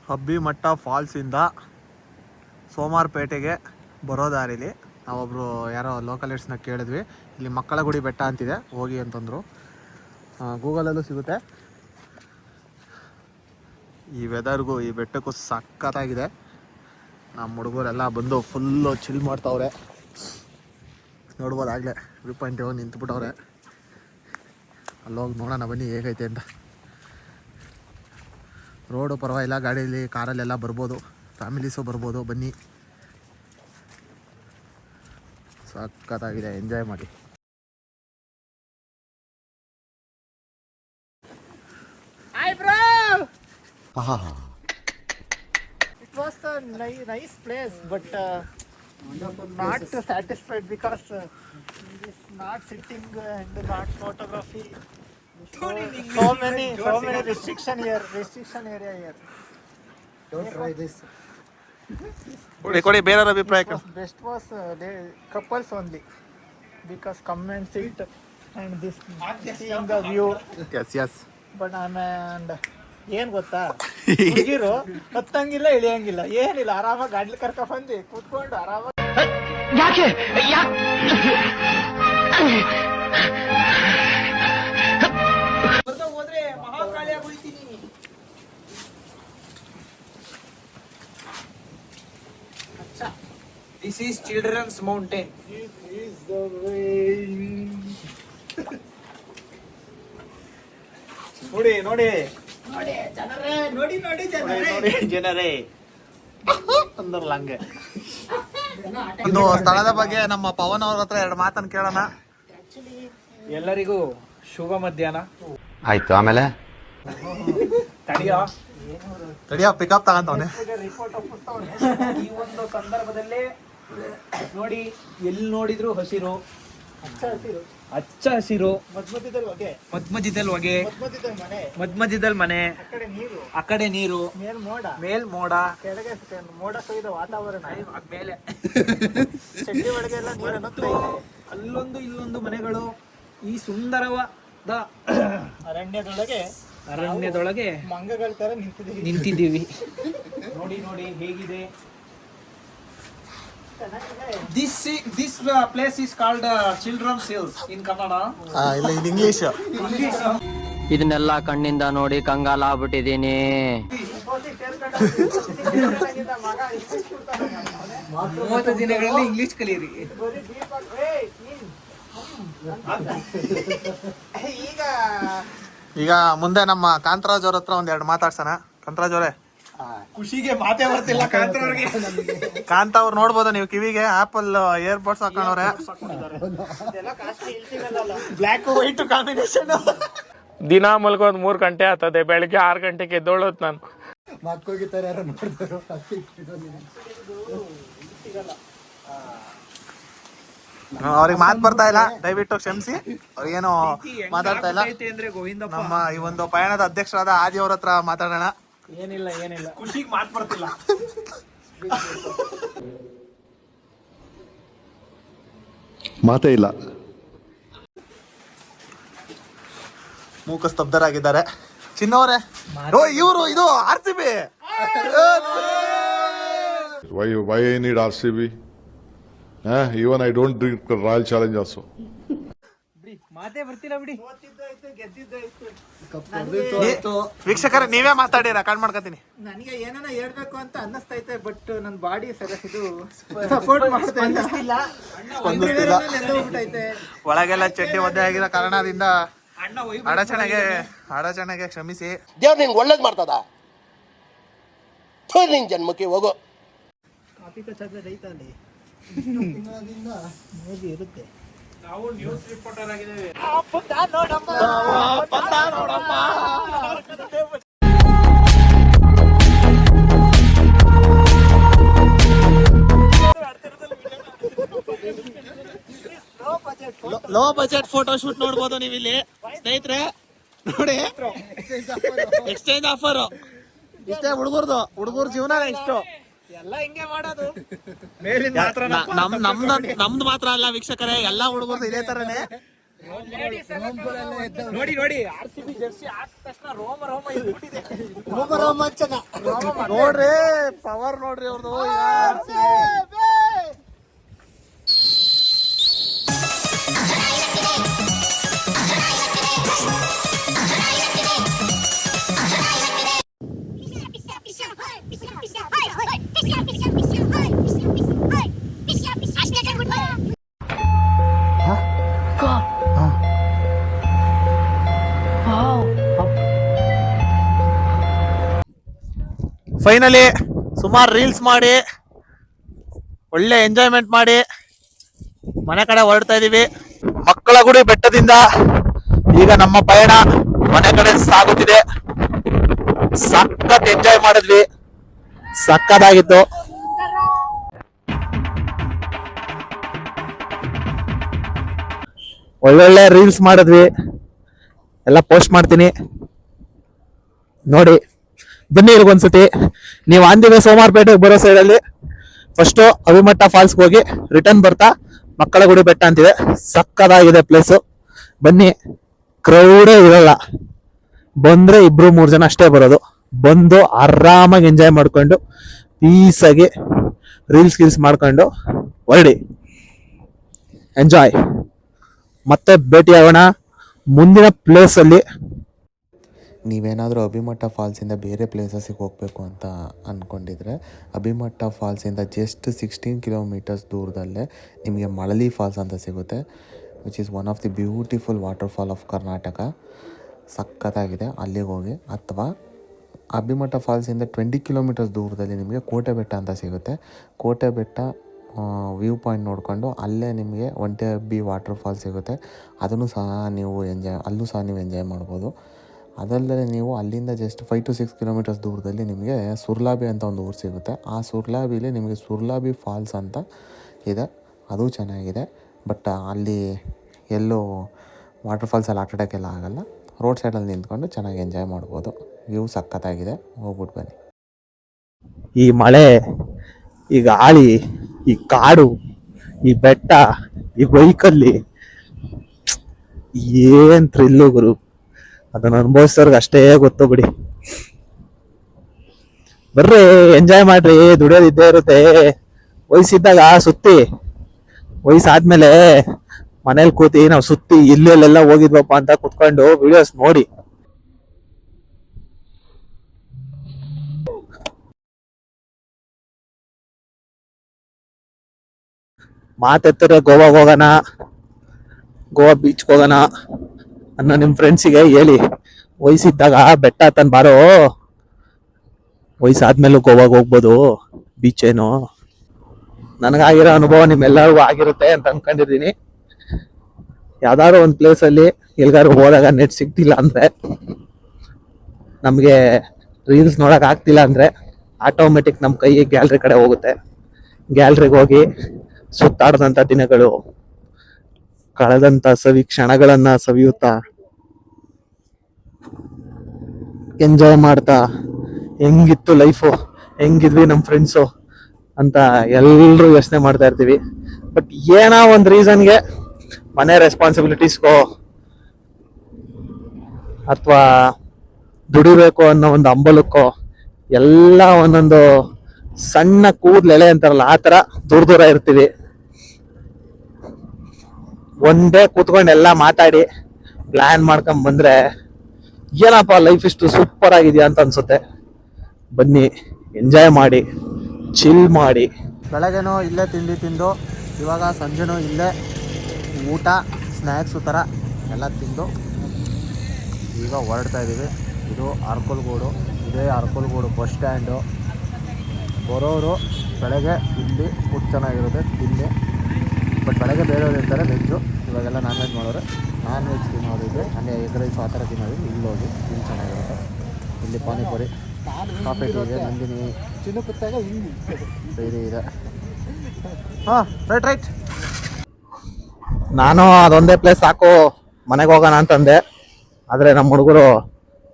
ಹಬ್ಬಿಮಟ್ಟ ಫಾಲ್ಸಿಂದ ಸೋಮಾರಪೇಟೆಗೆ ಬರೋ ದಾರಿಲಿ ನಾವೊಬ್ಬರು ಯಾರೋ ಲೋಕಲಿಸ್ಟ್ನ ಕೇಳಿದ್ವಿ. ಇಲ್ಲಿ ಮಕ್ಕಳ ಗುಡಿ ಬೆಟ್ಟ ಅಂತಿದೆ, ಹೋಗಿ ಅಂತಂದರು. ಗೂಗಲಲ್ಲೂ ಸಿಗುತ್ತೆ. ಈ ವೆದರ್ಗೂ ಈ ಬೆಟ್ಟಕ್ಕೂ ಸಖತ್ತಾಗಿದೆ. ನಮ್ಮ ಹುಡುಗರೆಲ್ಲ ಬಂದು ಫುಲ್ಲು ಚಿಲ್ ಮಾಡ್ತಾವ್ರೆ. ನೋಡ್ಬೋದಾಗಲೇ ವ್ಯೂ ಪಾಯಿಂಟ್ ನಿಂತ್ಬಿಟ್ಟವ್ರೆ. ಅಲ್ಲೋಗಿ ನೋಡೋಣ ಬನ್ನಿ ಹೇಗೈತೆ ಅಂತ. ರೋಡು ಪರವಾಗಿಲ್ಲ, ಗಾಡೀಲಿ ಕಾರಲ್ಲೆಲ್ಲ ಬರ್ಬೋದು, ಫ್ಯಾಮಿಲೀಸು ಬರ್ಬೋದು. ಬನ್ನಿ, ಸಖತ್ತಾಗಿದೆ, ಎಂಜಾಯ್ ಮಾಡಿ. Hi bro! It was a nice place, but not satisfied because it's not sitting and not photography. So many restriction area here. Don't try this. ಕೊಡಿ ಬೇರೆ ಅಭಿಪ್ರಾಯ. Best was couples only, because come and sit and this seeing the view. Yes. But and ಏನ್ ಗೊತ್ತಾ, ಹುಡುಗಿರು ಹತ್ತಂಗಿಲ್ಲ ಇಳಿಯಂಗಿಲ್ಲ ಏನಿಲ್ಲ, ಆರಾಮಾಗಿ godly ಕರ್ಕ ಬಂದು ಕೂತ್ಕೊಂಡು ಆರಾಮಾಗಿ. ಯಾಕೆ ಹೋದ್ರೆ Mahakali ಆಗೋಯ್ತೀನಿ. This is children's mountain. This is the way. ನೋಡಿ ಜನರೇ ಅಂದ್ರಲ್ಲ ಹಂಗೆ. ಒಂದು ಸ್ಥಳದ ಬಗ್ಗೆ ನಮ್ಮ ಪವನ್ ಅವ್ರ ಹತ್ರ ಎರಡು ಮಾತನ್ನು ಕೇಳೋಣ. ಎಲ್ಲರಿಗೂ ಶುಭ ಮಧ್ಯಾಹ್ನ. ಆಯ್ತು, ಆಮೇಲೆ ತಡಿಯೋ ಪಿಕಪ್ ತಗೊಂತವನೆ. ಈ ಒಂದು ಸಂದರ್ಭದಲ್ಲಿ ನೋಡಿ, ಎಲ್ಲಿ ನೋಡಿದ್ರು ಹಸಿರು, ಹಚ್ಚ ಹಸಿರು, ಮಧ್ಮಧ್ಯದಲ್ಲಿ ಹೊಗೆ, ಮಧ್ಮಧ್ಯದಲ್ಲಿ ಮನೆ, ಆ ಕಡೆ ನೀರು, ಮೇಲ್ ಮೋಡ, ಕೆಳಗೆ ಮೋಡ ಸಹಿತ ವಾತಾವರಣ, ಮೇಲೆ ಚಡ್ಡಿ ಒಳಗೆ ಎಲ್ಲ ನೀರು, ಅಲ್ಲೊಂದು ಇಲ್ಲೊಂದು ಮನೆಗಳು. ಈ ಸುಂದರವಾದ ಅರಣ್ಯದೊಳಗೆ ಮಂಗಗಳ ತರ ನಿಂತಿದ್ದೀವಿ. ನೋಡಿ ಹೇಗಿದೆ. This place is called Children's Hills in Kannada. ಇಲ್ಲ, ಇದು ಇಂಗ್ಲಿಷ್. ಇದನ್ನೆಲ್ಲ ಕಣ್ಣಿಂದ ನೋಡಿ ಕಂಗಾಲಾಗ್ಬಿಟ್ಟಿದೀನಿ. 30 ದಿನಗಳಲ್ಲಿ ಇಂಗ್ಲಿಷ್ ಕಲಿಯಿರಿ. ಈಗ ಮುಂದೆ ನಮ್ಮ ಕಾಂತರಾಜ್ ಅವ್ರ ಹತ್ರ ಒಂದೆರಡು ಮಾತಾಡ್ಸೋಣ. ಕಾಂತರಾಜ್ ಅವರೇ, ಖುಷಿಗೆ ಮಾತೇ ಬರ್ತಿಲ್ಲ ಕಾಂತರವ್ರಿಗೆ. ಕಾಂತ ಅವ್ರು ನೋಡ್ಬೋದು ನೀವು, ಕಿವಿಗೆ ಆಪಲ್ ಏರ್ಬಡ್ಸ್ ಹಾಕೊಂಡವ್ರೆ. Black white combination. ದಿನ ಮಲ್ಕೋದ್ 3 ಗಂಟೆ ಆಗ್ತದೆ, ಬೆಳಿಗ್ಗೆ 6 ಗಂಟೆಗೆ ಎದ್ದೋಳೋದು ನಾನು. ಮಕ್ಕೋಗಿದ್ದಾರೆ ಯಾರು ನೋಡಿದ್ರು. ಅವ್ರಿಗೆ ಮಾತು ಬರ್ತಾ ಇಲ್ಲ, ದಯವಿಟ್ಟು ಕ್ಷಮಿಸಿ. ಅವ್ರಿಗೇನು ಮಾತಾಡ್ತಾ ಇಲ್ಲ. ನಮ್ಮ ಈ ಒಂದು ಪಯಣದ ಅಧ್ಯಕ್ಷರಾದ ಆದಿ ಅವ್ರ ಹತ್ರ ಮಾತಾಡೋಣ. ಏನಿಲ್ಲ ಖುಷಿಗೆ ಮಾತು ಬರ್ತಿಲ್ಲ. ಮಾತೇ ಇಲ್ಲ. ಮೂಕ ಸ್ತಬ್ಧರಾಗಿದ್ದಾರೆ. ಚಿನ್ನವರೇ, ಇವರು ಇದು RCB. Why I need RCB? Even I don't drink Royal Challenge also. ಮಾತೇ ಬರ್ತಿಲ್ಲ ಬಿಡಿ. ವೀಕ್ಷಕರೇ, ನೀವೇ ಮಾತಾಡಿ, ರೆಕಾರ್ಡ್ ಮಾಡ್ಕೊತೀನಿ. ನನಗೆ ಏನಾನ ಹೇಳ್ಬೇಕು ಅಂತ ಅನ್ನಿಸ್ತೈತೆ, ಬಟ್ ನನ್ನ ಬಾಡಿ ಇದು ಸಪೋರ್ಟ್ ಮಾಡ್ತಿಲ್ಲ. ಒಳಗೆಲ್ಲ ಚಡ್ಡಿ ಒದ್ದೆ ಆಗಿರೋ ಕಾರಣದಿಂದ ಅಡಚಣೆಗೆ ಕ್ಷಮಿಸಿ. ದೇವ್ರು ನಿನ್ಗೆ ಒಳ್ಳೇದ್ ಮಾಡ್ತದ, ನಿನ್ ಜನ್ಮಕ್ಕೆ ಹೋಗೋ. ಇರುತ್ತೆ. ನಾವು ನ್ಯೂಸ್ ರಿಪೋರ್ಟರ್ ಆಗಿದ್ದೇವೆ. ಲೋ ಬಜೆಟ್ ಫೋಟೋ ಶೂಟ್ ನೋಡ್ಬೋದು ನೀವು ಇಲ್ಲಿ ಸ್ನೇಹಿತರೆ. ನೋಡಿ, ಎಕ್ಸ್ಚೇಂಜ್ ಆಫರ್ ಇಷ್ಟೇ. ಹುಡುಗರ ಜೀವನ ಇಷ್ಟು ಎಲ್ಲ ಹಿಂಗೆ ಮಾಡೋದು. ನಮ್ದು ಮಾತ್ರ ಅಲ್ಲ ವೀಕ್ಷಕರೇ, ಎಲ್ಲಾ ಹುಡುಗರು ಇದೇ ತರನೇ ನೋಡಿ ನೋಡಿ RCB ಜರ್ಸಿ ಹಾಕಿದ ತಕ್ಷಣ ರೋಮ ರೋಮ ಇದ್ಬಿಟ್ಟಿದೆ. ನೋಡ್ರಿ ಪವರ್ ನೋಡ್ರಿ ಅವ್ರದ್ದು. ಫೈನಲಿ ಸುಮಾರು ರೀಲ್ಸ್ ಮಾಡಿ ಒಳ್ಳೆ ಎಂಜಾಯ್ಮೆಂಟ್ ಮಾಡಿ ಮನೆ ಕಡೆ ಹೊರಡ್ತಾ ಇದೀವಿ. ಮಕ್ಕಳ ಗುಡಿ ಬೆಟ್ಟದಿಂದ ಈಗ ನಮ್ಮ ಪಯಣ ಮನೆ ಕಡೆ ಸಾಗುತ್ತಿದೆ. ಸಖತ್ ಎಂಜಾಯ್ ಮಾಡಿದ್ವಿ, ಸಖತ್ತಾಗಿತ್ತು. ಒಳ್ಳೊಳ್ಳೆ ರೀಲ್ಸ್ ಮಾಡಿದ್ವಿ, ಎಲ್ಲ ಪೋಸ್ಟ್ ಮಾಡ್ತೀನಿ ನೋಡಿ. ಬನ್ನಿ ಇರ್ಗೊಂದ್ಸತಿ. ನೀವು ಆಂದಿವೆ ಸೋಮಾರ್ಪೇಟೆಗೆ ಬರೋ ಸೈಡಲ್ಲಿ ಫಸ್ಟು ಅಭಿಮಠ ಫಾಲ್ಸ್ಗೆ ಹೋಗಿ ರಿಟರ್ನ್ ಬರ್ತಾ ಮಕ್ಕಳ ಗುಡಿ ಬೆಟ್ಟ ಅಂತಿದೆ. ಸಕ್ಕದಾಗಿದೆ ಪ್ಲೇಸು. ಬನ್ನಿ, ಕ್ರೌಡೇ ಇರಲ್ಲ. ಬಂದ್ರೆ 2-3 ಜನ ಅಷ್ಟೇ ಬರೋದು. ಬಂದು ಆರಾಮಾಗಿ ಎಂಜಾಯ್ ಮಾಡ್ಕೊಂಡು ಪೀಸಾಗಿ ರೀಲ್ಸ್ ಮಾಡ್ಕೊಂಡು ಹೊರಡಿ. ಎಂಜಾಯ್. ಮತ್ತೆ ಭೇಟಿ ಆಗೋಣ ಮುಂದಿನ ಪ್ಲೇಸಲ್ಲಿ. ನೀವೇನಾದರೂ ಅಭಿಮಠ ಫಾಲ್ಸಿಂದ ಬೇರೆ ಪ್ಲೇಸಸ್ಸಿಗೆ ಹೋಗಬೇಕು ಅಂತ ಅಂದ್ಕೊಂಡಿದ್ರೆ ಅಭಿಮಠ ಫಾಲ್ಸಿಂದ ಜಸ್ಟ್ 16 ಕಿಲೋಮೀಟರ್ಸ್ ದೂರದಲ್ಲೇ ನಿಮಗೆ ಮಳಲಿ ಫಾಲ್ಸ್ ಅಂತ ಸಿಗುತ್ತೆ, which is one of the beautiful waterfall of Karnataka. ಸಖತ್ತಾಗಿದೆ, ಅಲ್ಲಿಗೆ ಹೋಗಿ. ಅಥವಾ ಅಭಿಮಠ ಫಾಲ್ಸಿಂದ 20 ಕಿಲೋಮೀಟರ್ಸ್ ದೂರದಲ್ಲಿ ನಿಮಗೆ ಕೋಟೆ ಬೆಟ್ಟ ಅಂತ ಸಿಗುತ್ತೆ. ಕೋಟೆ ಬೆಟ್ಟ ವ್ಯೂ ಪಾಯಿಂಟ್ ನೋಡಿಕೊಂಡು ಅಲ್ಲೇ ನಿಮಗೆ ಒಂಟೆಹಬ್ಬಿ ವಾಟರ್ಫಾಲ್ ಸಿಗುತ್ತೆ. ಅದನ್ನು ಸಹ ನೀವು ಎಂಜಾಯ್ ಮಾಡ್ಬೋದು. ಅದಲ್ಲದೆ ನೀವು ಅಲ್ಲಿಂದ ಜಸ್ಟ್ 5 to 6 ಕಿಲೋಮೀಟರ್ಸ್ ದೂರದಲ್ಲಿ ನಿಮಗೆ ಸುರ್ಲಾಬಿ ಅಂತ ಒಂದು ಊರು ಸಿಗುತ್ತೆ. ಆ ಸುರ್ಲಾಬಿಲಿ ನಿಮಗೆ ಸುರ್ಲಾಬಿ ಫಾಲ್ಸ್ ಅಂತ ಇದೆ, ಅದು ಚೆನ್ನಾಗಿದೆ. ಬಟ್ ಅಲ್ಲಿ ಎಲ್ಲೂ ವಾಟರ್ಫಾಲ್ಸಲ್ಲಿ ಆಟಾಡೋಕ್ಕೆಲ್ಲ ಆಗೋಲ್ಲ. ರೋಡ್ ಸೈಡಲ್ಲಿ ನಿಂತ್ಕೊಂಡು ಚೆನ್ನಾಗಿ ಎಂಜಾಯ್ ಮಾಡ್ಬೋದು. ವ್ಯೂ ಸಖತ್ತಾಗಿದೆ, ಹೋಗ್ಬಿಟ್ಟು ಬನ್ನಿ. ಈ ಮಳೆ, ಈ ಗಾಳಿ, ಈ ಕಾಡು, ಈ ಬೆಟ್ಟ, ಈ ಬೈಕಲ್ಲಿ ಏನ್ ಥ್ರಿಲ್ಲು ಗುರು. ಅದನ್ನ ಅನುಭವಿಸೋರ್ಗೆ ಅಷ್ಟೇ ಗೊತ್ತು ಬಿಡಿ. ಬರ್ರಿ, ಎಂಜಾಯ್ ಮಾಡ್ರಿ. ದುಡಿಯೋದಿದ್ದೇ ಇರುತ್ತೆ. ವಯಸ್ಸಿದ್ದಾಗ ಸುತ್ತಿ, ವಯಸ್ಸಾದ್ಮೇಲೆ ಮನೇಲಿ ಕೂತಿ ನಾವು ಸುತ್ತಿ ಇಲ್ಲೆಲ್ಲ ಹೋಗಿದ್ವಪ್ಪ ಅಂತ ಕುತ್ಕೊಂಡು ವಿಡಿಯೋಸ್ ನೋಡಿ. ಮಾತೆತ್ತರೆ ಗೋವಾಗೆ ಹೋಗೋಣ, ಗೋವಾ ಬೀಚ್ಗೆ ಹೋಗೋಣ ಅನ್ನೋ ನಿಮ್ಮ ಫ್ರೆಂಡ್ಸಿಗೆ ಹೇಳಿ. ವಯಸ್ಸಿದ್ದಾಗ ಬೆಟ್ಟ ಹತ್ತನ್ ಬಾರೋ, ವಯಸ್ಸಾದ್ಮೇಲೂ ಗೋವಾಗೆ ಹೋಗ್ಬೋದು, ಬೀಚ್ ಏನು. ನನಗಾಗಿರೋ ಅನುಭವ ನಿಮ್ಮೆಲ್ಲರಿಗೂ ಆಗಿರುತ್ತೆ ಅಂತ ಅನ್ಕೊಂಡಿದ್ದೀನಿ. ಯಾವ್ದಾದ್ರು ಒಂದು ಪ್ಲೇಸಲ್ಲಿ ಎಲ್ಗಾರು ಹೋದಾಗ ನೆಟ್ ಸಿಗ್ತಿಲ್ಲ ಅಂದ್ರೆ, ನಮಗೆ ರೀಲ್ಸ್ ನೋಡಕ್ ಆಗ್ತಿಲ್ಲ ಅಂದ್ರೆ ಆಟೋಮೆಟಿಕ್ ನಮ್ಮ ಕೈ ಗ್ಯಾಲರಿ ಕಡೆ ಹೋಗುತ್ತೆ. ಗ್ಯಾಲರಿಗೆ ಹೋಗಿ ಸುತ್ತಾಡದಂಥ ದಿನಗಳು, ಕಳೆದಂಥ ಕ್ಷಣಗಳನ್ನ ಸವಿಯುತ್ತಾ ಎಂಜಾಯ್ ಮಾಡ್ತಾ ಹೆಂಗಿತ್ತು ಲೈಫು, ಹೆಂಗಿದ್ವಿ ನಮ್ಮ ಫ್ರೆಂಡ್ಸು ಅಂತ ಎಲ್ಲರೂ ಯೋಚನೆ ಮಾಡ್ತಾ ಇರ್ತೀವಿ. ಬಟ್ ಏನೋ ಒಂದು ರೀಸನ್ಗೆ ಮನೆ ರೆಸ್ಪಾನ್ಸಿಬಿಲಿಟೀಸ್ಗೋ ಅಥವಾ ದುಡಿಬೇಕು ಅನ್ನೋ ಒಂದು ಹಂಬಲಕ್ಕೋ ಎಲ್ಲ ಒಂದೊಂದು ಸಣ್ಣ ಕೂದಲೆಳೆ ಅಂತಾರಲ್ಲ, ಆ ಥರ ದೂರ ಇರ್ತೀವಿ. ಒಂದೇ ಕೂತ್ಕೊಂಡು ಎಲ್ಲ ಮಾತಾಡಿ ಪ್ಲಾನ್ ಮಾಡ್ಕೊಂಡ್ ಬಂದ್ರೆ ಏನಪ್ಪ ಲೈಫ್ ಇಷ್ಟು ಸೂಪರ್ ಆಗಿದೆಯಾ ಅಂತ ಅನ್ಸುತ್ತೆ. ಬನ್ನಿ, ಎಂಜಾಯ್ ಮಾಡಿ, ಚಿಲ್ ಮಾಡಿ. ಬೆಳಗ್ಗೆನೂ ಇಲ್ಲೇ ತಿಂಡಿ ತಿಂದು, ಇವಾಗ ಸಂಜೆನೂ ಇಲ್ಲೇ ಊಟ ಸ್ನ್ಯಾಕ್ಸು ಥರ ಎಲ್ಲ ತಿಂದು ಈಗ ಹೊರಡ್ತಾ ಇದ್ದೀವಿ. ಇದು ಅರ್ಕಲ್ಗೂಡು. ಇದೇ ಅರ್ಕಲ್ಗೂಡು ಬಸ್ ಸ್ಟ್ಯಾಂಡು. ಬರೋರು ಬೆಳಗ್ಗೆ ಇಲ್ಲಿ ಫುಡ್ ಚೆನ್ನಾಗಿರುತ್ತೆ ತಿಂಡಿ. ಬಟ್ ಬೆಳಗ್ಗೆ ಬೇರೆಯವ್ರು ಇರ್ತಾರೆ ವೆಜ್ಜು, ಇವಾಗೆಲ್ಲ ನಾನ್ ವೆಜ್ ಮಾಡೋರು. ನಾನ್ ವೆಜ್ ತಿನ್ನೋರಿಗೆ ಅಂದರೆ ಎಗ್ ರೈಸ್ ಆ ಥರ ತಿನ್ನೋರಿಗೆ ಇಲ್ಲಿ ಹೋಗಿ ತಿಂದು ಚೆನ್ನಾಗಿರುತ್ತೆ. ಇಲ್ಲಿ ಪಾನಿಪುರಿ, ಕಾಫಿ ಟೀ ಇದೆ, ನಂದಿನಿ ಡೈರಿ ಇದೆ. ಹಾಂ, ರೈಟ್. ನಾನು ಅದೊಂದೇ ಪ್ಲೇಸ್ ಸಾಕು, ಮನೆಗೆ ಹೋಗೋಣ ಅಂತಂದೆ. ಆದರೆ ನಮ್ಮ ಹುಡುಗರು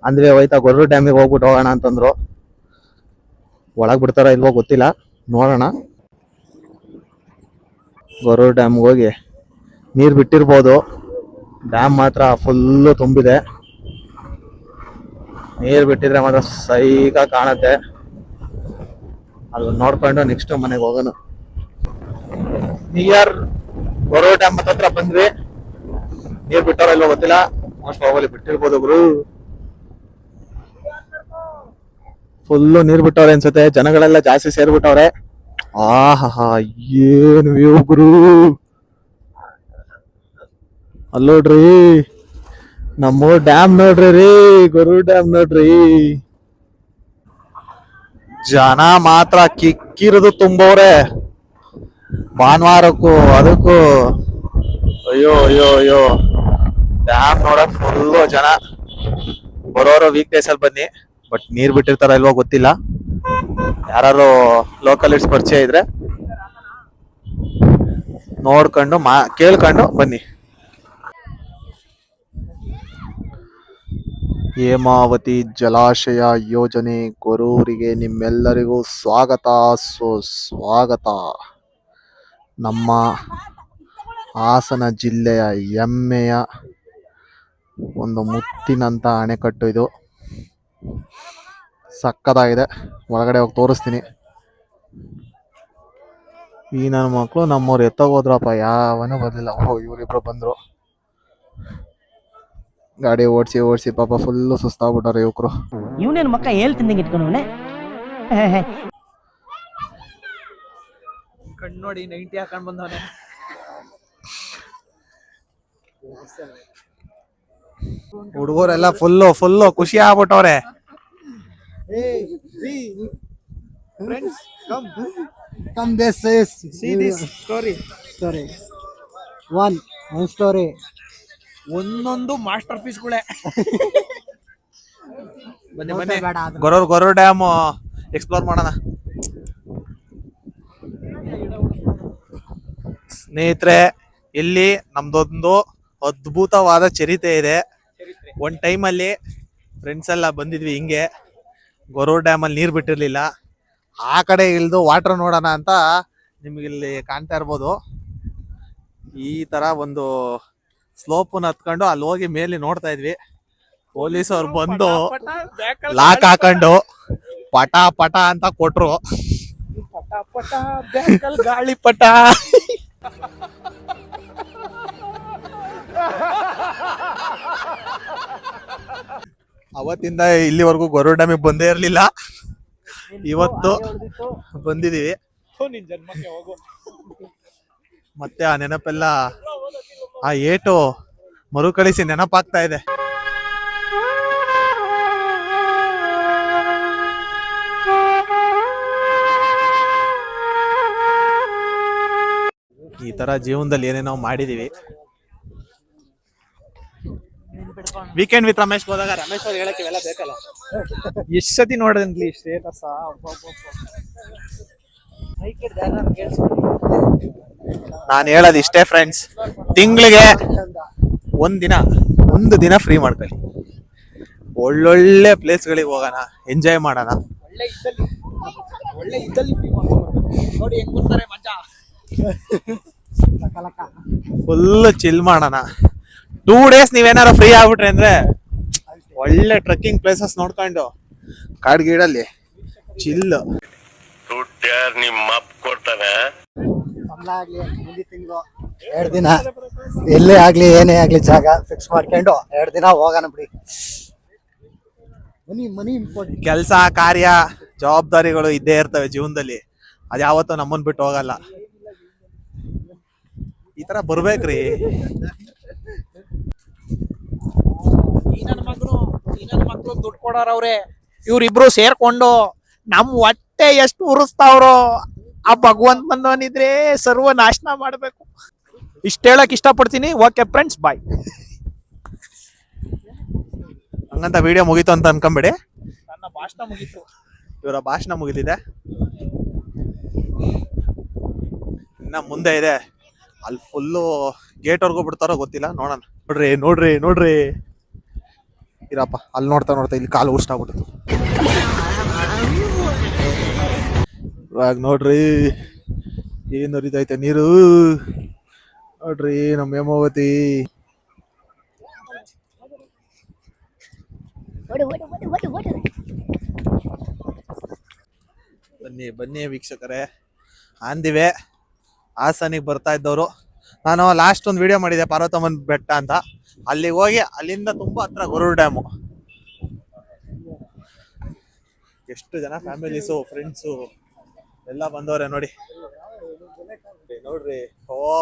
ಅಂದ್ರೆ ಹೋಯ್ತಾ ಗೊರ್ರು ಡ್ಯಾಮಿಗೆ ಹೋಗ್ಬಿಟ್ಟು ಹೋಗೋಣ ಅಂತಂದ್ರು. ಒಳಗೆ ಬಿಡ್ತಾರ ಇಲ್ವೋ ಗೊತ್ತಿಲ್ಲ, ನೋಡೋಣ. ಗೊರ್ರು ಡ್ಯಾಮ್ಗೆ ಹೋಗಿ ನೀರು ಬಿಟ್ಟಿರ್ಬೋದು, ಡ್ಯಾಮ್ ಮಾತ್ರ ಫುಲ್ಲು ತುಂಬಿದೆ. ನೀರು ಬಿಟ್ಟಿದ್ರೆ ಮಾತ್ರ ಸೈಕ ಕಾಣುತ್ತೆ. ಅದು ನೋಡ್ಕೊಂಡು ನೆಕ್ಸ್ಟ್ ಮನೆಗೆ ಹೋಗೋಣ. ನಿಯರ್ ಗೊರೋ ಡ್ಯಾಮ್ ಹತ್ರ ಬಂದ್ವಿ. ನೀರ್ ಬಿಟ್ಟವ್ರ ಇಲ್ವೋ ಗೊತ್ತಿಲ್ಲ, ಮೋಸ್ಟ್ ಪ್ರಾಬಬ್ಲಿ ಬಿಟ್ಟಿರ್ಬೋದು ಗುರು. ಫುಲ್ಲು ನೀರ್ ಬಿಟ್ಟವ್ರೆ ಅನ್ಸುತ್ತೆ, ಜನಗಳೆಲ್ಲ ಜಾಸ್ತಿ ಸೇರ್ಬಿಟ್ಟವ್ರೆ. ಆಹಾ ಏನ್ ವ್ಯೂ ಗುರು. ಅಲ್ಲೋಡ್ರಿ ನಮ್ಮ ಡ್ಯಾಮ್ ನೋಡ್ರಿ ರೀ, ಗೊರು ಡ್ಯಾಮ್ ನೋಡ್ರಿ. ಜನ ಮಾತ್ರ ಕಿಕ್ಕಿರೋದು ತುಂಬವ್ರೆ. ಭಾನುವಾರಕ್ಕೂ ಅದಕ್ಕೂ ಅಯ್ಯೋ ಅಯ್ಯೋ ಅಯ್ಯೋ. ಡ್ಯಾಮ್ ನೋಡಕ್ ಫುಲ್ಲು ಜನ. ಬರೋರು ವೀಕ್ ಡೇಸ್ ಅಲ್ಲಿ ಬನ್ನಿ, ಬಟ್ ನೀರ್ ಬಿಟ್ಟಿರ್ತಾರ ಇಲ್ವೋ ಗೊತ್ತಿಲ್ಲ. ಯಾರು ಲೋಕಲಿಸ್ಟ್ ಪರಿಚಯ ಇದ್ರೆ ನೋಡ್ಕೊಂಡು ಕೇಳ್ಕೊಂಡು ಬನ್ನಿ. ಹೇಮಾವತಿ ಜಲಾಶಯ ಯೋಜನೆ ಗೊರೂರಿಗೆ ನಿಮ್ಮೆಲ್ಲರಿಗೂ ಸ್ವಾಗತ ಸುಸ್ವಾಗತ. ನಮ್ಮ ಹಾಸನ ಜಿಲ್ಲೆಯ ಹೆಮ್ಮೆಯ ಒಂದು ಮುತ್ತಿನಂತ ಅಣೆಕಟ್ಟು ಇದು. ಸಕ್ಕತ್ತಾಗಿದೆ. ಒಳಗಡೆ ಹೋಗಿ ತೋರಿಸ್ತೀನಿ. ಈ ನನ್ನ ಮಕ್ಕಳು ನಮ್ಮವ್ರು ಎತ್ತೋಗೋದ್ರಪ್ಪ, ಯಾವನೂ ಬರ್ಲಿಲ್ಲ. ಇವರಿಬ್ರು ಬಂದ್ರು. ಗಾಡಿ ಓಡಿಸಿ ಪಾಪ ಫುಲ್ಲು ಸುಸ್ತಾಗ್ಬಿಟ್ಟಾರೆ ಯುವಕರು. ಇವನೇನು ಮಕ್ಕ ಹೇಳ್ತಿಂದಂಗೆ ಇಟ್ಕೊಂಡವನೆ. ಕಣ್ಣು ನೋಡಿ 90 ಹಾಕೊಂಡ್ ಬಂದವನೆ. ಹುಡುಗರೆಲ್ಲ ಫುಲ್ಲು ಖುಷಿ ಆಗ್ಬಿಟ್ಟವ್ರೆ. Friends, Come this is see this story. one story. ಒಂದೊಂದು ಮಾಸ್ಟರ್ ಪೀಸ್ಗಳೇ. ಬನ್ನಿ ಗೊರೂರ್ ಡ್ಯಾಮ್ ಎಕ್ಸ್ಪ್ಲೋರ್ ಮಾಡೋಣ. ಸ್ನೇಹಿತರೆ, ಇಲ್ಲಿ ನಮ್ದೊಂದು ಅದ್ಭುತವಾದ ಚರಿತ್ರೆ ಇದೆ. ಒಂದ್ ಟೈಮಲ್ಲಿ ಫ್ರೆಂಡ್ಸ್ ಎಲ್ಲ ಬಂದಿದ್ವಿ ಹಿಂಗೆ. ಗೊರೂರ್ ಡ್ಯಾಮ್ ಅಲ್ಲಿ ನೀರ್ ಬಿಟ್ಟಿರ್ಲಿಲ್ಲ. ಆ ಕಡೆ ಇಳ್ದು ವಾಟರ್ ನೋಡೋಣ ಅಂತ ನಿಮ್ಗೆ ಇಲ್ಲಿ ಕಾಣ್ತಾ ಇರ್ಬೋದು. ಈ ತರ ಒಂದು ಸ್ಲೋಪನ್ನ ಹತ್ಕೊಂಡು ಅಲ್ಲಿ ಹೋಗಿ ಮೇಲೆ ನೋಡ್ತಾ ಇದ್ವಿ. ಪೊಲೀಸ್ ಅವ್ರು ಬಂದು ಲಾಕ್ ಹಾಕೊಂಡು ಪಟ ಪಟ ಅಂತ ಕೊಟ್ರು. ಪಟ ಬ್ಯಾಕಲ್ ಗಾಳಿ ಪಟ. ಅವತ್ತಿಂದ ಇಲ್ಲಿವರೆಗೂ ಗೊರೂರ್ ಡ್ಯಾಮಿಗೆ ಬಂದೇ ಇರ್ಲಿಲ್ಲ. ಇವತ್ತು ಬಂದಿದೀವಿ. ನಿನ್ ಜನ್ಮಕ್ಕೆ ಹೋಗು. ಮತ್ತೆ ಆ ನೆನಪೆಲ್ಲ, ಆ ಏಟು ಮರುಕಳಿಸಿ ನೆನಪಾಗ್ತಾ ಇದೆ. ಈ ತರ ಜೀವನದಲ್ಲಿ ಏನೇನೋ ಮಾಡಿದೀವಿ. ವೀಕೆಂಡ್ ವಿತ್ ರಮೇಶ್ ಹೋದಾಗ ರಮೇಶ್ ಅವ್ರು ಹೇಳಕ್ಕೆ ಇವೆಲ್ಲ ಬೇಕಲ್ಲ. ಎಷ್ಟ್ ಸತಿ ನೋಡಿದ್ರಿ ಸ್ಟೇಟಸ್. ನಾನು ಹೇಳೋದು ಇಷ್ಟೇ ಫ್ರೆಂಡ್ಸ್, ತಿಂಗಳಿಗೆ ಒಂದು ದಿನ ಫ್ರೀ ಮಾಡ್ಕೊಳ್ಳಿ. ಒಳ್ಳೊಳ್ಳೆ ಪ್ಲೇಸ್ಗಳಿಗೆ ಹೋಗೋಣ, ಎಂಜಾಯ್ ಮಾಡೋಣ. ಒಳ್ಳೆ ಇದ್ದಲ್ಲಿ ನೋಡಿ ಹೆಂಗ್ ಬರ್ತಾರೆ ಮಜಾ. ಫುಲ್ ಚಿಲ್ ಮಾಡೋಣ. 2 days ನೀವೇನಾರು ಫ್ರೀ ಆಗ್ಬಿಟ್ರೆ ಅಂದ್ರೆ ಒಳ್ಳೆ ಟ್ರೆಕ್ಕಿಂಗ್ ಪ್ಲೇಸಸ್ ನೋಡ್ಕೊಂಡು ಕಾಡ್ಗೀಡಲ್ಲಿ ಚಿಲ್. ನಿಮ್ಮ ಅಪ್ಪ ಕೊಡ್ತಾನೆ. ಸಂಬಳ ಆಗ್ಲಿ ಮುಂದಿನ ತಿಂಗಳು 2 ದಿನ ಎಲ್ಲೇ ಆಗ್ಲಿ ಏನೇ ಆಗ್ಲಿ ಜಾಗ ಫಿಕ್ಸ್ ಮಾಡ್ಕೊಂಡು 2 ದಿನ ಹೋಗೋಣ ಬಿಡಿ. ಮನಿ ಇಂಪಾರ್ಟೆಂಟ್. ಕೆಲಸ ಕಾರ್ಯ ಜವಾಬ್ದಾರಿಗಳು ಇದ್ದೇ ಇರ್ತವೆ ಜೀವನದಲ್ಲಿ. ಅದು ಯಾವತ್ತೂ ನಮ್ಮನ್ ಬಿಟ್ಟು ಹೋಗಲ್ಲ. ಈ ತರ ಬರ್ಬೇಕ್ರಿ. ಈ ನನ್ನ ಮಕ್ಳು ದುಡ್ಡು ಕೊಡೋರವ್ರೆ. ಇವ್ರಿಬ್ರು ಸೇರ್ಕೊಂಡು ನಮ್ ಹೊಟ್ಟೆ ಎಷ್ಟು ಉರಿಸ್ತಾವ್ರೋ. ಆ ಭಗವಂತ ಬಂದವನಿದ್ರೆ ಸರ್ವ ನಾಶನ ಮಾಡ್ಬೇಕು. ಇಷ್ಟ ಹೇಳಕ್ ಇಷ್ಟಪಡ್ತೀನಿ. ಓಕೆ ಫ್ರೆಂಡ್ಸ್, ಬಾಯ್. ಹಂಗಂತ ವಿಡಿಯೋ ಮುಗೀತು ಅಂತ ಅನ್ಕೊಂಬೇಡಿ. ನನ್ನ ಭಾಷಣ ಮುಗೀತು. ಇವರ ಭಾಷಣ ಮುಗಿದಿದೆ. ಇನ್ನ ಮುಂದೆ ಇದೆ. ಅಲ್ಲಿ ಫುಲ್ಲು ಗೇಟ್ವರೆಗೂ ಬಿಡ್ತಾರೋ ಗೊತ್ತಿಲ್ಲ, ನೋಡೋಣ. ನೋಡ್ರಿ ಇರಪ್ಪ. ಅಲ್ಲಿ ನೋಡ್ತಾ ಇಲ್ಲಿ ಕಾಲು ಉರ್ಸ್ಟಾಗ್ಬಿಟ್ಟು. ಇವಾಗ ನೋಡ್ರಿ ಏನು ಹರಿದೈತೆ ನೀರು. ನೋಡ್ರಿ ನಮ್ಮ ಹೇಮಾವತಿ. ಬನ್ನಿ ಬನ್ನಿ ವೀಕ್ಷಕರೇ, ಆಂದಿವೆ ಹಾಸನಿಗೆ ಬರ್ತಾ ಇದ್ದವರು. ನಾನು ಲಾಸ್ಟ್ ಒಂದು ವಿಡಿಯೋ ಮಾಡಿದೆ ಪಾರ್ವತಮ್ಮನ ಬೆಟ್ಟ ಅಂತ. ಅಲ್ಲಿಗೆ ಹೋಗಿ ಅಲ್ಲಿಂದ ತುಂಬಾ ಹತ್ರ ಗೊರೂರು ಡ್ಯಾಮು. ಎಷ್ಟು ಜನ ಫ್ಯಾಮಿಲೀಸು ಫ್ರೆಂಡ್ಸು ಎಲ್ಲ ಬಂದವ್ರೆ ನೋಡಿ. ನೋಡ್ರಿ,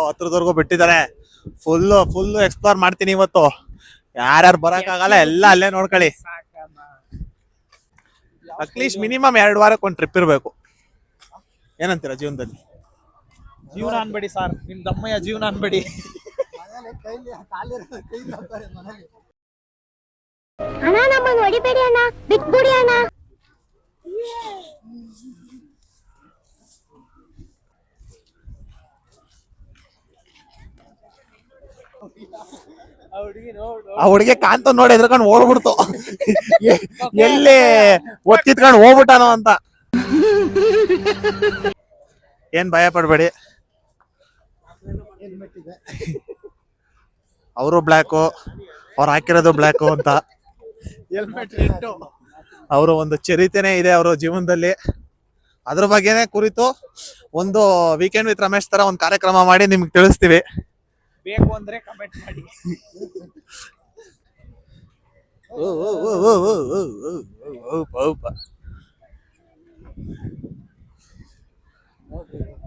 ಹತ್ರದವರೆಗೂ ಬಿಟ್ಟಿದ್ದಾರೆ. ಫುಲ್ ಎಕ್ಸ್ಪ್ಲೋರ್ ಮಾಡ್ತೀನಿ ಇವತ್ತು. ಯಾರ್ಯಾರು ಬರಕ್ಕಾಗಲ್ಲ ಎಲ್ಲ ಅಲ್ಲೇ ನೋಡ್ಕೊಳ್ಳಿ. ಅಟ್ಲೀಸ್ಟ್ ಮಿನಿಮಮ್ 2 ವಾರಕ್ಕೆ ಒಂದು ಟ್ರಿಪ್ ಇರಬೇಕು. ಏನಂತೀರಾ ಜೀವನದಲ್ಲಿ? ಜೀವನ ಅನ್ಬೇಡಿ ಸರ್, ನಿಮ್ ದಮ್ಮಯ್ಯ ಜೀವನ ಅನ್ಬೇಡಿ. ಅಣ್ಣ ನಮ್ಮನ್ನು ಹೊಡಿಬೇಡಿ ಅಣ್ಣ, ಬಿಟ್ಬಿಡಿ ಅಣ್ಣ. ಆ ಹುಡುಗಿ ಕಾಂತ ನೋಡಿ ಎದ್ರಕೊಂಡು ಓಡ್ಬಿಡ್ತು. ಎಲ್ಲಿ ಒತ್ತಿತ್ಕೊಂಡು ಹೋಗ್ಬಿಟ್ಟಾನೋ ಅಂತ. ಏನ್ ಭಯ ಪಡ್ಬೇಡಿ, ಅವರು ಬ್ಲ್ಯಾಕು, ಅವ್ರು ಹಾಕಿರೋದು ಬ್ಲ್ಯಾಕು ಅಂತ. ಅವರು ಒಂದು ಚರಿತೆನೇ ಇದೆ ಅವರ ಜೀವನದಲ್ಲಿ. ಅದ್ರ ಬಗ್ಗೆನೇ ಕುರಿತು ಒಂದು ವೀಕೆಂಡ್ ವಿತ್ ರಮೇಶ್ ತರ ಒಂದು ಕಾರ್ಯಕ್ರಮ ಮಾಡಿ ನಿಮ್ಗೆ ತಿಳಿಸ್ತೀವಿ. ಬೇಕು ಅಂದ್ರೆ ಕಮೆಂಟ್ ಮಾಡಿ.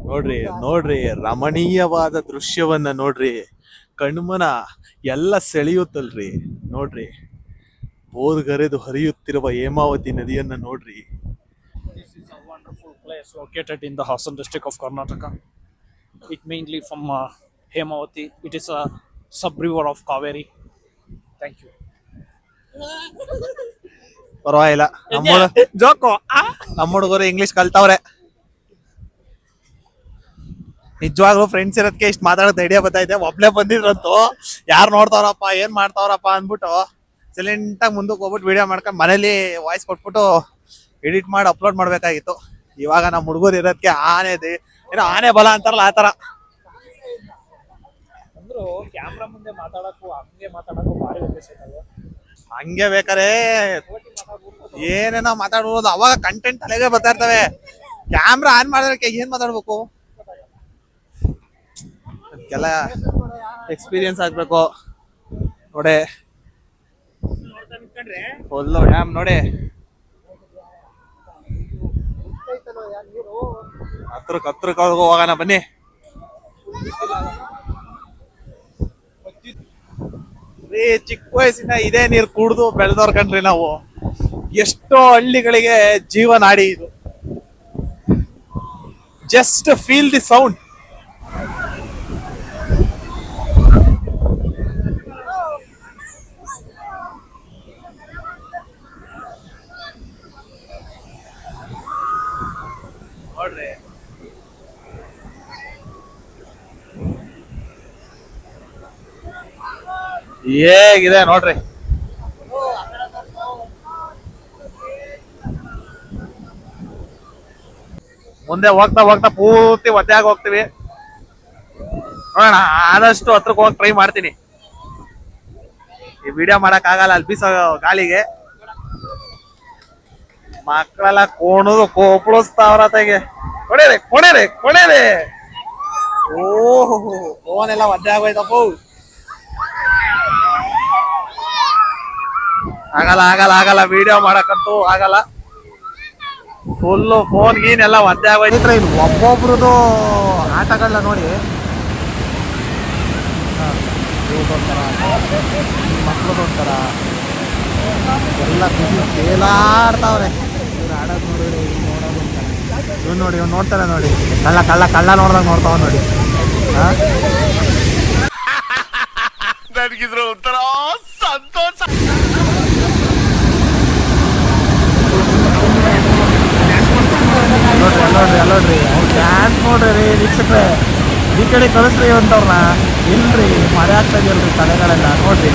ನೋಡ್ರಿ ನೋಡ್ರಿ, ರಮಣೀಯವಾದ ದೃಶ್ಯವನ್ನ ನೋಡ್ರಿ. ಕಣ್ಮನ ಎಲ್ಲ ಸೆಳೆಯುತ್ತಲ್ರಿ. ನೋಡ್ರಿ, ಬೋರ್ಗರೆದು ಹರಿಯುತ್ತಿರುವ ಹೇಮಾವತಿ ನದಿಯನ್ನ ನೋಡ್ರಿ. This is a wonderful place located in the Hassan district of Karnataka. It mainly from Hemavati. It is a sub-river of Kaveri. Thank you. ಪರವಾಗಿಲ್ಲ, ಜೋಕೋ ನಮ್ಮ ಹುಡುಗರು ಇಂಗ್ಲಿಷ್ ಕಲ್ತವ್ರೆ. ನಿಜವಾಗ್ಲೂ ಫ್ರೆಂಡ್ಸ್ ಇರೋದಕ್ಕೆ ಇಷ್ಟು ಮಾತಾಡೋದು ಐಡಿಯಾ ಬರ್ತೈತೆ. ಒಬ್ಳೆ ಬಂದಿದ್ರಂತೂ ಯಾರು ನೋಡ್ತಾವ್ರಪ್ಪ ಏನ್ ಮಾಡ್ತಾವ್ರಪ್ಪ ಅಂದ್ಬಿಟ್ಟು ಸೈಲೆಂಟ್ ಆಗಿ ಮುಂದಕ್ಕೆ ಹೋಗ್ಬಿಟ್ಟು ವಿಡಿಯೋ ಮಾಡ್ಕೊಂಡು ಮನೇಲಿ ವಾಯ್ಸ್ ಕೊಟ್ಬಿಟ್ಟು ಎಡಿಟ್ ಮಾಡಿ ಅಪ್ಲೋಡ್ ಮಾಡ್ಬೇಕಾಗಿತ್ತು. ಇವಾಗ ನಮ್ಮ ಹುಡುಗರು ಇರೋದಕ್ಕೆ ಏನೋ ಆನೆ ಬಲ ಅಂತಾರಲ್ಲ ಆ ತರ. ಅಂದ್ರು ಕ್ಯಾಮ್ರಾ ಮುಂದೆ ಮಾತಾಡಕ್ಕೂ ಹಂಗೆ ಮಾತಾಡಕ್ಕೂ ಭಾರಿ ವ್ಯತ್ಯಾಸ ಇದೆ. ಹಂಗೆ ಬೇಕಾರೆ ಏನೇನೋ ಮಾತಾಡ್ಬೋದು, ಅವಾಗ ಕಂಟೆಂಟ್ ತಲೆಗೆ ಬರ್ತಾ ಇರ್ತವೆ. ಕ್ಯಾಮ್ರಾ ಆನ್ ಮಾಡೋದಕ್ಕೆ ಏನ್ ಮಾತಾಡ್ಬೇಕು, ಅದಕ್ಕೆಲ್ಲ ಎಕ್ಸ್ಪೀರಿಯನ್ಸ್ ಆಗ್ಬೇಕು. ನೋಡಿ ಫುಲ್ ಡ್ಯಾಮ್ ನೋಡಿ. ಹತ್ರಕ್ಕೆ ಹೋಗೋಣ ಬನ್ನಿ. ಚಿಕ್ಕ ವಯಸ್ಸಿನ ಇದೇ ನೀರು ಕುಡ್ದು ಬೆಳೆದವ್ರ ಕಣ್ರಿ ನಾವು. ಎಷ್ಟೋ ಹಳ್ಳಿಗಳಿಗೆ ಜೀವನಾಡಿ ಇದು. Just feel the sound. ನೋಡ್ರಿ, ಹೇಗಿದೆ ನೋಡ್ರಿ. ಮುಂದೆ ಹೋಗ್ತಾ ಹೋಗ್ತಾ ಪೂರ್ತಿ ಒದ್ದೆಯಾಗಿ ಹೋಗ್ತೀವಿ. ನೋಡೋಣ, ಆದಷ್ಟು ಹತ್ರಕ್ಕೆ ಹೋಗಿ ಟ್ರೈ ಮಾಡ್ತೀನಿ. ಈ ವಿಡಿಯೋ ಮಾಡಕ್ ಆಗಲ್ಲ, ಅಲ್ಲಿ ಬೀಸೋ ಗಾಳಿಗೆ. ಮಕ್ಕಳೆಲ್ಲ ಕೋಪಡಿಸ್ತಾವ್ರ ತೆಗೆ. ಕೊಡೇರೆ. ಓಹೋ, ಫೋನ್ ಎಲ್ಲ ಒದ್ದೆ ಆಗೋಯ್ತಪ್ಪ. ಆಗಲ್ಲ ವಿಡಿಯೋ ಮಾಡಕ್ಕಂತೂ ಆಗಲ್ಲ. ಫುಲ್ಲು ಫೋನ್ ಗೀನ್ ಎಲ್ಲ ಒದ್ದೆ ಆಗೋಯ್ತು. ಇದು ಒಬ್ಬೊಬ್ರದ್ದು ಆಟಗಳನ್ನ ನೋಡಿ. ಮಕ್ಳದೊಂಥರ ಎಲ್ಲ ಖುಷಿ ತೇಲಾಡ್ತಾವ್ರೆ. ಇವ್ರು ಆಡೋದು ನೋಡಿದ್ರೆ ಇವ್ನು ನೋಡಿ, ಇವ್ನು ನೋಡ್ತಾರೆ ನೋಡಿ. ಕಳ್ಳ ನೋಡ್ದಾಗ ನೋಡ್ತಾವ ನೋಡಿ. ನನಗಿದ್ರು ಒಂಥರ ಸಂತೋಷ. ಅಲ್ಲೋಡ್ರಿ ಅವ್ರು ಡ್ಯಾನ್ಸ್ ನೋಡ್ರಿ ವೀಕ್ಷಕ್ರೆ. ಈ ಕಡೆ ಕಳಿಸ್ರಿ ಅಂತವ್ರನ್ನ. ಇಲ್ರಿ, ಮಳೆ ಆಗ್ತಾ ಇದೆಯಲ್ರಿ ತಲೆಗಳೆಲ್ಲ ನೋಡ್ರಿ.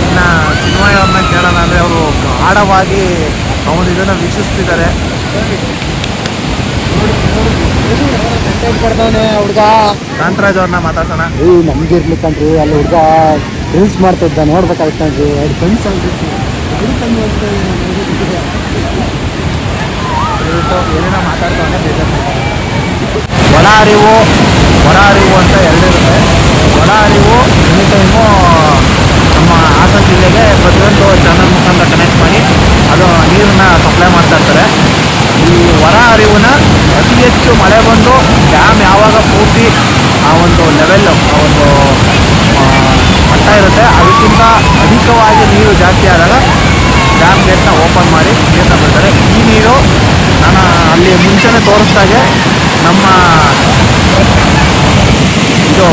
ಇನ್ನ ಸಿನಿಮಾಗಳನ್ನ ಕೇಳೋಣ ಅಂದ್ರೆ ಅವರು ಗಾಢವಾಗಿ ಇದನ್ನ ವೀಕ್ಷಿಸ್ತಿದ್ದಾರೆ. ಕಂಟೆಂಟ್ ಕೊಡ್ತಾನೆ ಹುಡ್ಗ. ಕಾಂತರಾಜ್ ಅವ್ರನ್ನ ಮಾತಾಡ್ಸೋಣ. ನಮ್ಗೆ ಇರ್ಲಿಕ್ಕಂದ್ರಿ ಅಲ್ಲಿ ಹುಡ್ಗ ರೀಲ್ಸ್ ಮಾಡ್ತಾ ಇದ್ದ, ನೋಡ್ಬೇಕಾಯ್ತಂದ್ರಿ. ಎರಡು ಫ್ರೆಂಡ್ಸ್ ಆಗ್ಬಿಟ್ಟು ಏನೇನೋ ಮಾತಾಡ್ತಾನೆ. ಒಳ ಅರಿವು ಹೊರ ಅರಿವು ಅಂತ ಎರಡಿರುತ್ತೆ. ಒಳ ಅರಿವು ಎನಿ ಟೈಮು ನಮ್ಮ ಹಾಸನ ಜಿಲ್ಲೆಗೆ ಪ್ರತಿಯೊಂದು ಚಾನಲ್ ಮುಖಾಂತರ ಕನೆಕ್ಟ್ ಮಾಡಿ ಅದು ನೀರನ್ನ ಸಪ್ಲೈ ಮಾಡ್ತಾ ಇರ್ತಾರೆ. ಈ ಹೊರ ಅರಿವುನ ಅತಿ ಹೆಚ್ಚು ಮಳೆ ಬಂದು ಡ್ಯಾಮ್ ಯಾವಾಗ ಪೂರ್ತಿ ಆ ಒಂದು ಲೆವೆಲ್ ಆ ಒಂದು ಮಟ್ಟ ಇರುತ್ತೆ, ಅದಕ್ಕಿಂತ ಅಧಿಕವಾಗಿ ನೀರು ಜಾಸ್ತಿ ಆದಾಗ ಡ್ಯಾಮ್ ಗೇಟ್ನ ಓಪನ್ ಮಾಡಿ ನೀರನ್ನ ಬಿಡ್ತಾರೆ. ಈ ನೀರು ನಾನು ಅಲ್ಲಿ ಮುಂಚೆನೇ ತೋರಿಸ್ದಾಗೆ ನಮ್ಮ ಇದು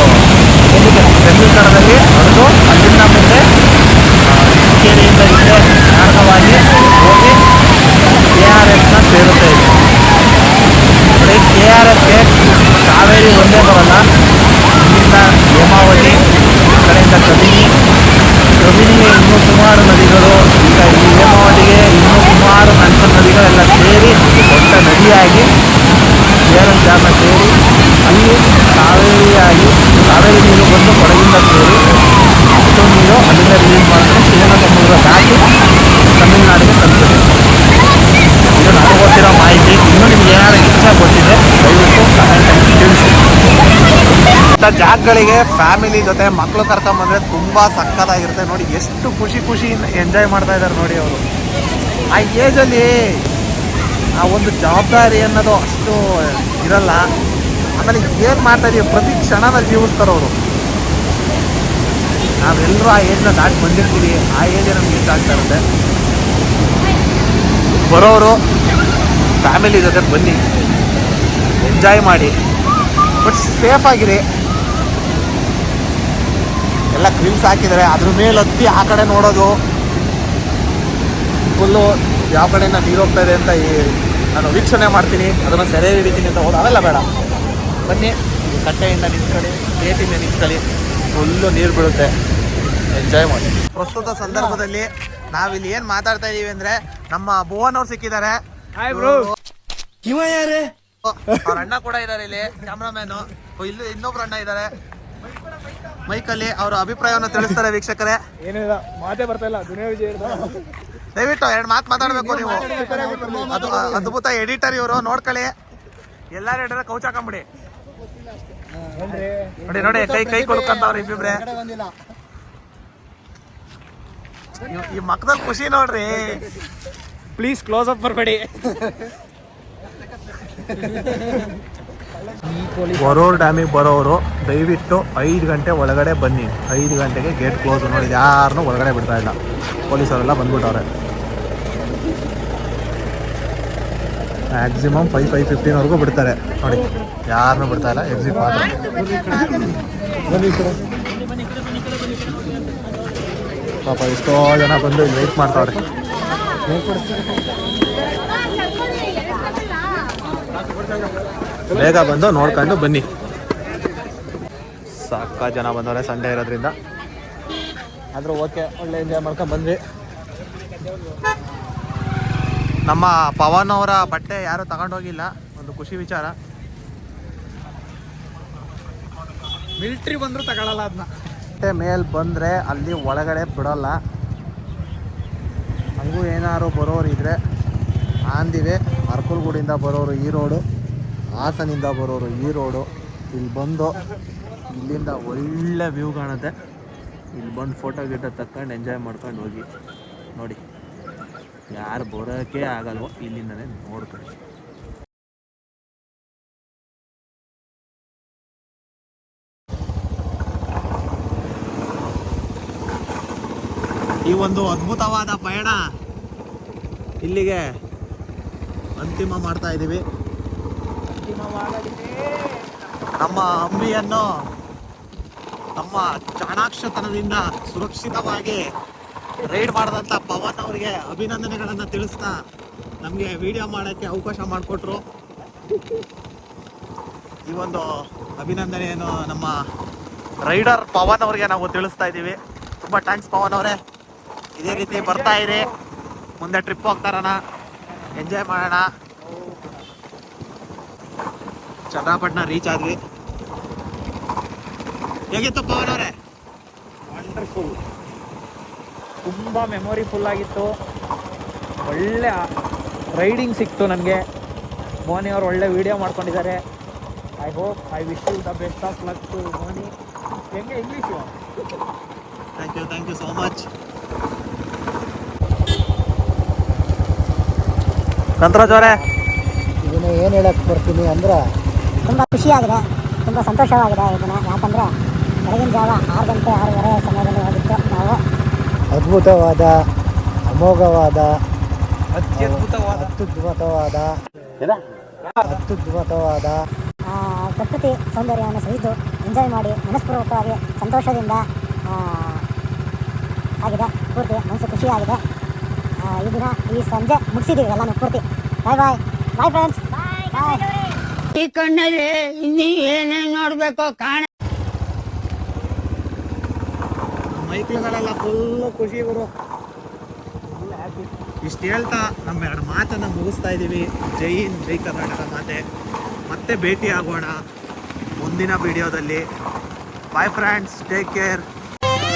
ಬೆಂಗಳೂರಲ್ಲಿ ಹೊರಟು ಅಲ್ಲಿಂದ ಮುಂದೆ ಕೆರೆಯಿಂದ ಹಿಂದೆ ಮಾರ್ಗವಾಗಿ ಹೋಗಿ KRSನ ಸೇರುತ್ತೆ. ಇದೆ ನೋಡಿ, KRSಗೆ ಕಾವೇರಿ ಒಂದೇ ಬರಲ್ಲ, ಇಲ್ಲಿಂದ ಹೇಮಾವತಿ, ಈ ಕಡೆಯಿಂದ ಕಬಿನಿಗೆ ಇನ್ನೂ ಸುಮಾರು ನದಿಗಳು, ಈಗ ಈ ಹೇಮಾವತಿಗೆ ಇನ್ನೂ ಸುಮಾರು ಸಣ್ಣ ನದಿಗಳೆಲ್ಲ ಸೇರಿ ದೊಡ್ಡ ನದಿಯಾಗಿ KRS ಡ್ಯಾಮ್ನ ಸೇರಿ ಅಲ್ಲಿ ಕಾವೇರಿ ನೀರು ಬಂದು ಕೊಡಗಿಂದ ಸೇರಿ ಅಷ್ಟು ನೀರು ಅಲ್ಲಿಂದ ರಿಲೀಸ್ ಮಾಡ್ತಾರೆ. ಶಿವನ ಸಮುದ್ರ ದಾಟಿ ತಮಿಳುನಾಡಿಗೆ ತಲುಪಿದೆ. ಇದು ನನಗೆ ಗೊತ್ತಿರೋ ಮಾಹಿತಿ. ಇನ್ನೂ ನಿಮ್ಗೆ ಏನಾದರೂ ಇಚ್ಛೆ ಗೊತ್ತಿದೆ ದಯವಿಟ್ಟು ಕಮೆಂಟಲ್ಲಿ ತಿಳಿಸಿ. ಇಂಥ ಜಾಗಗಳಿಗೆ ಫ್ಯಾಮಿಲಿ ಜೊತೆ ಮಕ್ಕಳು ಕರ್ಕೊಂಬಂದರೆ ತುಂಬ ಸಕ್ಕತ್ತಾಗಿರುತ್ತೆ. ನೋಡಿ ಎಷ್ಟು ಖುಷಿಯಿಂದ ಎಂಜಾಯ್ ಮಾಡ್ತಾ ಇದ್ದಾರೆ ನೋಡಿ ಅವರು. ಆ ಏಜಲ್ಲಿ ಆ ಒಂದು ಜವಾಬ್ದಾರಿ ಅನ್ನೋದು ಅಷ್ಟು ಇರಲ್ಲ. ಆಮೇಲೆ ಏನು ಮಾಡ್ತಾ ಇದೀವಿ ಪ್ರತಿ ಕ್ಷಣನ ಜೀವಿಸ್ತಾರೆ ಅವರು. ನಾವೆಲ್ಲರೂ ಆ ಏಜ್ನ ದಾಟಿ ಬಂದಿರ್ತೀವಿ, ಆ ಏಜೇ ನಮ್ಗೆ ಇಷ್ಟ ಇರುತ್ತೆ. ಬರೋರು ಫ್ಯಾಮಿಲಿ ಜೊತೆ ಬನ್ನಿ, ಎಂಜಾಯ್ ಮಾಡಿ, ಬಟ್ ಸೇಫ್ ಆಗಿರಿ. ಎಲ್ಲ ಗ್ರಿಲ್ಸ್ ಹಾಕಿದ್ದಾರೆ, ಅದ್ರ ಮೇಲೆ ಹತ್ತಿ ಆ ಕಡೆ ನೋಡೋದು, ಫುಲ್ಲು ಯಾವ ಕಡೆಯಿಂದ ನೀರು ಹೋಗ್ತಾ ಇದೆ ಅಂತ ನಾನು ವೀಕ್ಷಣೆ ಮಾಡ್ತೀನಿ, ಅದನ್ನು ಸೆರೆ ಹಿಡಿತೀನಿ ಅಂತ ಹೋದ ಅವೆಲ್ಲ ಬೇಡ. ಬನ್ನಿ, ಕಟ್ಟೆಯಿಂದ ನಿಂತ್ಕೊಳ್ಳಿ, ಗೇಟಿಂದ ನಿಂತ್ಕೊಳ್ಳಿ, ಫುಲ್ಲು ನೀರು ಬೀಳುತ್ತೆ, ಎಂಜಾಯ್ ಮಾಡಿ. ಪ್ರಸ್ತುತ ಸಂದರ್ಭದಲ್ಲಿ ನಾವಿಲ್ಲಿ ಏನು ಮಾತಾಡ್ತಾ ಇದೀವಿ ಅಂದರೆ ನಮ್ಮ ಭುವನ್ ಅವ್ರು ಸಿಕ್ಕಿದ್ದಾರೆ. ಅವ್ರ ಅಣ್ಣ ಕೂಡ ಇದ್ದಾರೆ ಇಲ್ಲಿ, ಕ್ಯಾಮ್ರಾಮ್ಯಾನು. ಇಲ್ಲಿ ಇನ್ನೊಬ್ರು ಅಣ್ಣ ಇದ್ದಾರೆ ಮೈಕಲ್ಲಿ. ಅವರ ಅಭಿಪ್ರಾಯವನ್ನು ತಿಳಿಸ್ತಾರೆ ವೀಕ್ಷಕರೇ. ಏನಿಲ್ಲ, ಮಾತೇ ಬರ್ತಾ ಇಲ್ಲ. ದುನಿಯಾ ವಿಜಯ್ ದಯವಿಟ್ಟು ಎರಡು ಮಾತು ಮಾತಾಡಬೇಕು ನೀವು. ಅದು ಅದ್ಭುತ ಎಡಿಟರ್ ಇವರು, ನೋಡ್ಕೊಳ್ಳಿ. ಎಲ್ಲಾರು ಹೇಳಿದ್ರೆ ಕೌಚ್ ಹಾಕೊಂಬಿಡಿ. ನೋಡಿ ನೋಡಿ, ಕೈ ಕೊಡ್ಕಂತವ್ರು ಇಬ್ಬಿಬ್ರೆ. ಈ ಮಕ್ಕದಲ್ಲಿ ಖುಷಿ ನೋಡ್ರಿ. ಪ್ಲೀಸ್ ಕ್ಲೋಸ್ ಅಪ್ ಬರಬೇಡಿ. ಹೊರೂರು ಡ್ಯಾಮಿಗೆ ಬರೋರು ದಯವಿಟ್ಟು 5 ಗಂಟೆ ಒಳಗಡೆ ಬನ್ನಿ. 5 ಗಂಟೆಗೆ ಗೇಟ್ ಕ್ಲೋಸ್. ನೋಡಿ, ಯಾರನ್ನೂ ಒಳಗಡೆ ಬಿಡ್ತಾ ಇಲ್ಲ, ಪೊಲೀಸರೆಲ್ಲ ಬಂದ್ಬಿಟ್ಟವ್ರೆ. ಮ್ಯಾಕ್ಸಿಮಮ್ 5:15ವರೆಗೂ ಬಿಡ್ತಾರೆ. ನೋಡಿ, ಯಾರನ್ನೂ ಬಿಡ್ತಾ ಇಲ್ಲ, ಎಕ್ಸಿಟ್ ಮಾತ್ರ. ಪಾಪ ಎಷ್ಟೋ ಜನ ಬಂದು ಇಲ್ಲಿ ವೆಯ್ಟ್ ಮಾಡ್ತಾವ್ರೆ. ಬೇಗ ಬಂದು ನೋಡ್ಕೊಂಡು ಬನ್ನಿ. ಸಾಕ ಜನ ಬಂದವ್ರೆ ಸಂಡೇ ಇರೋದ್ರಿಂದ. ಆದರೂ ಓಕೆ, ಒಳ್ಳೆ ಎಂಜಾಯ್ ಮಾಡ್ಕೊಂಡು ಬಂದ್ವಿ. ನಮ್ಮ ಪವನ್ ಅವರ ಬಟ್ಟೆ ಯಾರು ತಗೊಂಡೋಗಿಲ್ಲ, ಒಂದು ಖುಷಿ ವಿಚಾರ. ಮಿಲ್ಟ್ರಿ ಬಂದರೂ ತಗೊಳ್ಳಲ್ಲ ಅದನ್ನ. ಬಟ್ಟೆ ಮೇಲೆ ಬಂದರೆ ಅಲ್ಲಿ ಒಳಗಡೆ ಬಿಡೋಲ್ಲ. ಹಂಗೂ ಏನಾದ್ರು ಬರೋರು ಇದ್ದರೆ ಆಂದಿವೆ. ಅರ್ಕಲ್ಗೂಡಿಂದ ಬರೋರು ಈ ರೋಡು, ಹಾಸನಿಂದ ಬರೋರು ಈ ರೋಡು. ಇಲ್ಲಿ ಬಂದು ಇಲ್ಲಿಂದ ಒಳ್ಳೆ ವ್ಯೂ ಕಾಣುತ್ತೆ. ಇಲ್ಲಿ ಬಂದು ಫೋಟೋ ಗಿಟೋ ತಕ್ಕೊಂಡು ಎಂಜಾಯ್ ಮಾಡ್ಕೊಂಡು ಹೋಗಿ. ನೋಡಿ, ಯಾರು ಬರೋಕ್ಕೆ ಆಗಲ್ವೋ ಇಲ್ಲಿಂದನೇ ನೋಡ್ಕೊಳ್ಳಿ. ಈ ಒಂದು ಅದ್ಭುತವಾದ ಪಯಣ ಇಲ್ಲಿಗೆ ಅಂತಿಮ ಮಾಡ್ತಾ ಇದ್ದೀವಿ. ನಮ್ಮ ಅಂಬಿಯನ್ನು ನಮ್ಮ ಚಾಣಾಕ್ಷತನದಿಂದ ಸುರಕ್ಷಿತವಾಗಿ ರೈಡ್ ಮಾಡಿದಂಥ ಪವನ್ ಅವರಿಗೆ ಅಭಿನಂದನೆಗಳನ್ನು ತಿಳಿಸ್ತಾ ನಮಗೆ ವಿಡಿಯೋ ಮಾಡೋಕ್ಕೆ ಅವಕಾಶ ಮಾಡಿಕೊಟ್ರು. ಈ ಒಂದು ಅಭಿನಂದನೆಯನ್ನು ನಮ್ಮ ರೈಡರ್ ಪವನ್ ಅವರಿಗೆ ನಾವು ತಿಳಿಸ್ತಾ ಇದ್ದೀವಿ. ತುಂಬ ಥ್ಯಾಂಕ್ಸ್ ಪವನ್ ಅವರೇ. ಇದೇ ರೀತಿ ಬರ್ತಾ ಇದೆ, ಮುಂದೆ ಟ್ರಿಪ್ ಹೋಗ್ತಾರಣ, ಎಂಜಾಯ್ ಮಾಡೋಣ. ಚನ್ನಪಟ್ಟಣ ರೀಚ್ ಆದ್ವಿ. ಹೇಗಿತ್ತು ಪವನ್ ಅವರೇ? ವಂಡರ್ಫುಲ್, ತುಂಬ ಮೆಮೊರಿಫುಲ್ ಆಗಿತ್ತು. ಒಳ್ಳೆ ರೈಡಿಂಗ್ ಸಿಕ್ತು ನನಗೆ. ಮೋನಿ ಅವರು ಒಳ್ಳೆ ವಿಡಿಯೋ ಮಾಡ್ಕೊಂಡಿದ್ದಾರೆ. I wish you the best of luck to Moni. ಹೆಂಗೆ English? Thank you so much. Kantharaj ಅವರೇ, ಇದನ್ನ ಏನು ಹೇಳಕ್ ಬರ್ತೀನಿ ಅಂದ್ರೆ ತುಂಬ ಖುಷಿಯಾಗಿದೆ, ತುಂಬ ಸಂತೋಷವಾಗಿದೆ ಇದನ್ನ. ಯಾಕಂದರೆ ಬೆಳಗಿನ ಜಾವ 6 ಗಂಟೆ 6:30 ಸಮಯದಲ್ಲಿ ಹೋಗಿತ್ತು ನಾವು. ಅದ್ಭುತವಾದ, ಅಮೋಘವಾದ, ಅತ್ಯದ್ಭುತವಾದ ಪ್ರಕೃತಿ ಸೌಂದರ್ಯವನ್ನು ಸವಿದು ಎಂಜಾಯ್ ಮಾಡಿ ಮನಸ್ಪೂರ್ವಕವಾಗಿ ಸಂತೋಷದಿಂದ ಆಗಿದೆ. ಪೂರ್ತಿ ಮನಸ್ಸು ಖುಷಿಯಾಗಿದೆ. ಈ ದಿನ ಈ ಸಂಜೆ ಮುಗಿಸಿದ್ದೀವಿ ಎಲ್ಲನೂ ಪೂರ್ತಿ. Bye friends. ಈ ಕಣ್ಣಲ್ಲಿ ಇನ್ನೀ ಏನೇನು ನೋಡ್ಬೇಕು ಕಾಣ. ಮೈಕ್ಳುಗಳೆಲ್ಲ ಫುಲ್ಲು ಖುಷಿ ಗುರು. ಇಷ್ಟು ಹೇಳ್ತಾ ನಮ್ಮ 2 ಮಾತನ್ನು ಮುಗಿಸ್ತಾ ಇದ್ದೀವಿ. ಜೈ ಹಿಂದ್, ಜೈ ಕರ್ನಾಟಕ ಮಾತೆ. ಮತ್ತೆ ಭೇಟಿ ಆಗೋಣ ಮುಂದಿನ ವಿಡಿಯೋದಲ್ಲಿ. Bye friends, take care.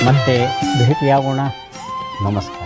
ಮತ್ತೆ ಭೇಟಿಯಾಗೋಣ. ನಮಸ್ಕಾರ.